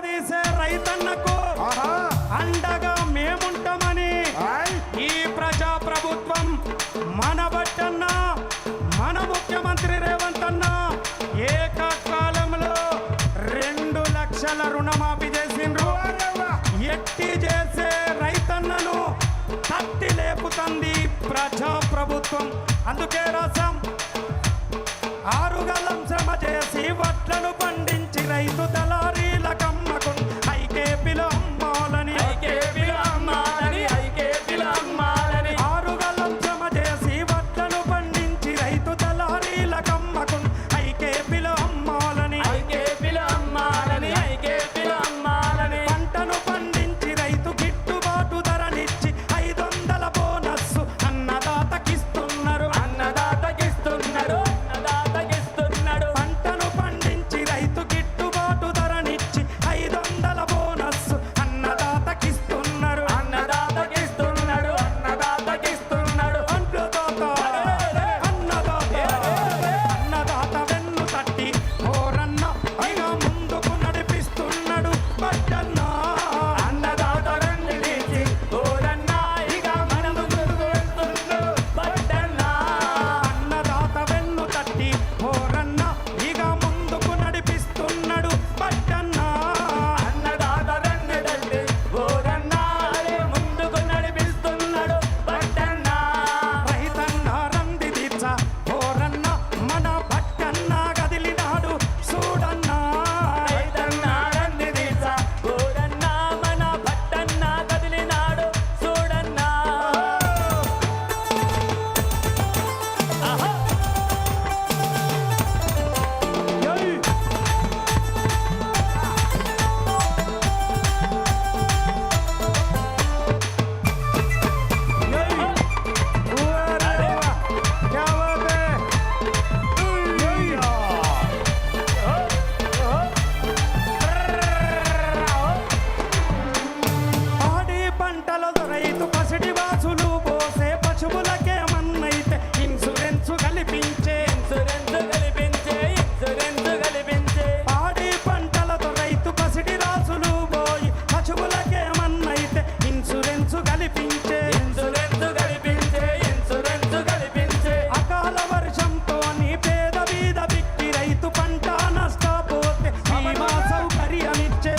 తీసే రైతన్నకు అండగా మేముంటామని ఈ ప్రజా ప్రభుత్వం మన బట్టన్న మన ముఖ్యమంత్రి రేవంత్ అన్న ఏకకాలంలో 2 లక్షల రుణమాఫీ చేసిండ్రు. ఎట్టి చేసే రైతన్నను తట్టి లేపుతుంది ప్రజా ప్రభుత్వం. అందుకే రాసాం 6 గలం శ్రమ చేసి వడ్లను పండించి రైతు దళారీల కమ్మకు ఐకేపీలో అమ్మాలని 6 గలం శ్రమ చేసి వడ్లను పండించి రైతు దళారీల కమ్మకు ఐకేపీలో అమ్మాలని పంటను పండించి రైతు గిట్టుబాటు ధరనిచ్చి 500 బోనస్సు అన్నదాతకిస్తున్నారు. పంటను పండించి రైతు గిట్టుబాటు ధరనిచ్చి 500 బోనస్సు అన్నదాతకిస్తున్నారు. అన్నదాత వెన్ను తట్టి ఓరన్న ఇక ముందుకు నడిపిస్తున్నాడు బట్టన్న. అన్నదాత వెన్ను తట్టి ఓరన్న ఇక ముందుకు నడిపిస్తున్నాడు బట్టన్న. రైతన్న రంది దీక్ష ఓరన్న మన బట్టన్న కదిలినాడు చూడన్న. పాడి పంటలతో రైతు పసిడి వాసులు పోసే పశువులకే మన్నైతే ఇన్సూరెన్స్ కలిపించే. పాడి పంటలతో రైతు పసిడి రాసులు పోయి పశువులకే మన్నైతే ఇన్సూరెన్స్ కలిపించే. అకాల వర్షంతో పేద బీద బిక్కి రైతు పంట నష్టపోతే బీమా సౌకర్యమిచ్చే.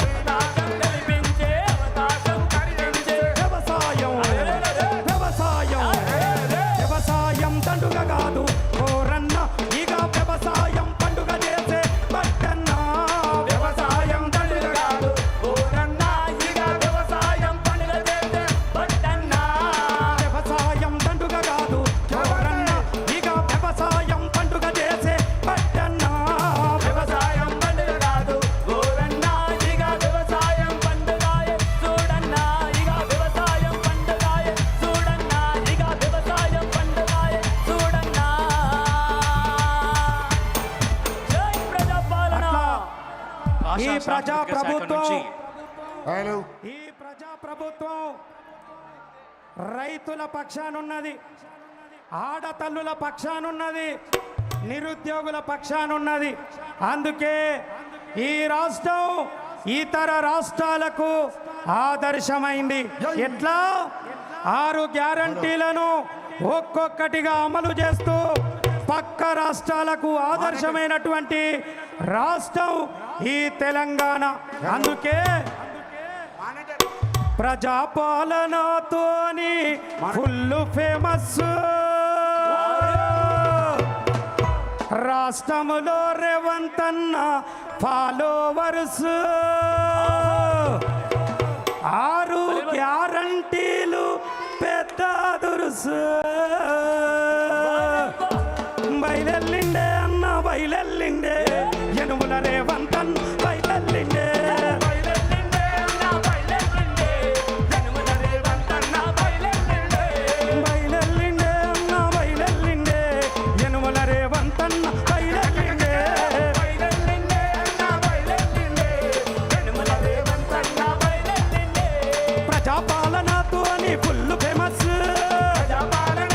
వ్యవసాయం దండుగ కాదు ఓరన్న ఇక వ్యవసాయం పండుగ చేసే బట్టన్న. వ్యవసాయం దండుగ కాదు ఓరన్న ఇక వ్యవసాయం పండుగ చేసే బట్టన్న. వ్యవసాయం దండుగ కాదు ఓరన్న ఇక వ్యవసాయం పండుగ చేసే బట్టన్న. వ్యవసాయం పండుగ కాదు ఓరన్న ఇక వ్యవసాయం పండుగ చూడన్న. ఇక వ్యవసాయం పండుగ చూడన్న. ఇక వ్యవసాయం పండుగ చూడన్న. జై ప్రజాపాలన. ఈ ప్రజా ప్రభుత్వం రైతుల పక్షానున్నది, ఆడతల్లుల పక్షానున్నది, నిరుద్యోగుల పక్షానున్నది. అందుకే ఈ రాష్ట్రం ఇతర రాష్ట్రాలకు ఆదర్శమైంది. ఎట్లా 6 గ్యారంటీలను ఒక్కొక్కటిగా అమలు చేస్తూ పక్క రాష్ట్రాలకు ఆదర్శమైనటువంటి రాష్ట్రం ఈ తెలంగాణ. అందుకే ప్రజాపాలనతోని ఫుల్ ఫేమస్ రాష్ట్రములో రేవంత్ అన్న ఫాలోవర్స్. 6 గ్యారంటీలు పెద్ద దురుసు. బయలెల్లిండే అన్న బయలెల్లిండే ఎనుముల రేవంత్ అన్న బయలెల్లిండే. బయలెల్లిండే అన్న బయలెల్లిండే ఎనుముల రేవంత్ అన్న బయలెల్లిండే. ప్రజాపాలనతో అని ఫుల్ ఫేమస్. ప్రజాపాలన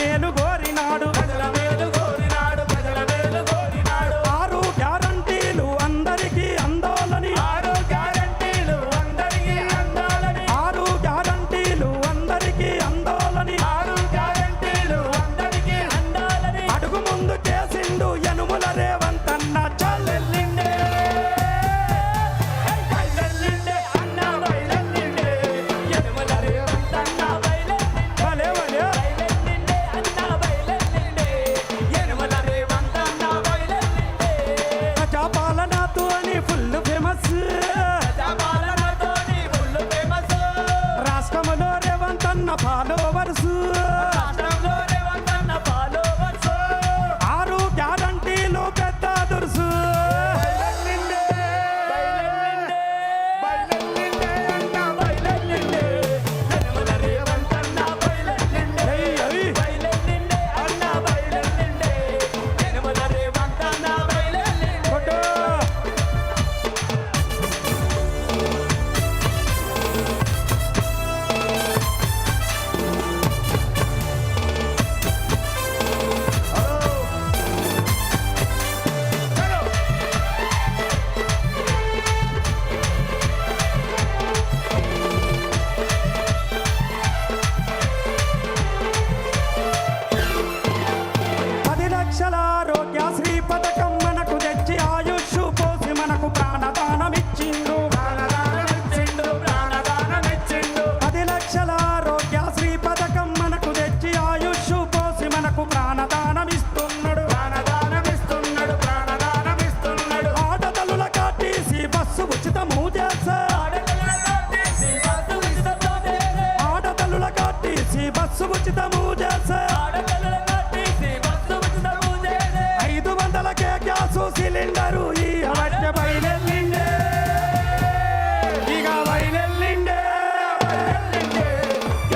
మేలు కోరినాడు ప్రజల మేలు కోరినాడు, ప్రజల మేలు కోరినాడు. 6 గ్యారంటీలు అందరికీ అందాలని 6 గ్యారంటీలు అందరికీ అందాలని, 6 గ్యారంటీలు అందరికీ అందాలని 6 గ్యారంటీలు అందరికీ అందాలని. అడుగు ముందు చేసిండు యనుమల రేవంతన్న చల్లెల్లిండే బయలెల్లిండే అన్న బయలెల్లిండే, యనుమల రేవంతన్న బయలెల్లిండే. భలే భలే బయలెల్లిండే అన్న బయలెల్లిండే, యనుమల రేవంతన్న బయలెల్లిండే. ప్రజాపాలనతో అని ఫుల్ ఫేమస్ ప్రజాపాలనతోని ఫుల్ ఫేమస్, రాష్ట్రంలో రేవంతన్న ఫాలోవర్స్ రాష్ట్రంలో రేవంతన్న ఫాలోవర్స్. 6 గ్యారంటీలు పెద్ద దురుసు బయలెల్లిండే, బయలెల్లిండే అన్న బయలెల్లిండే, యనుమల రేవంతన్న బయలెల్లిండే. బయలెల్లిండే అన్న బయలెల్లిండే, యనుమల రేవంతన్న బయలెల్లిండే. కొట్టు. పది లక్షల ఆరోగ్యశ్రీ పథకం మనకు తెచ్చి ఆయుష్ పోసి మనకు ప్రాణదానమిచ్చిండు ప్రాణదానమిచ్చిండు, ప్రాణదానమిచ్చిండు. 10 లక్షల ఆరోగ్యశ్రీ పథకం మనకు తెచ్చి ఆయుష్ పోసి మనకు ప్రాణదానమిస్తున్నాడు ప్రాణదానమిస్తున్నాడు, ప్రాణదానమిస్తున్నాడు. ఆటతల్లుల కాటీసి బస్సు ఉచితము చేసే ఆడపిల్లలతో తీసి బస్సు ఇస్తూ చేసే. ఆటతల్లుల కాటీసి బస్సు ఉచితము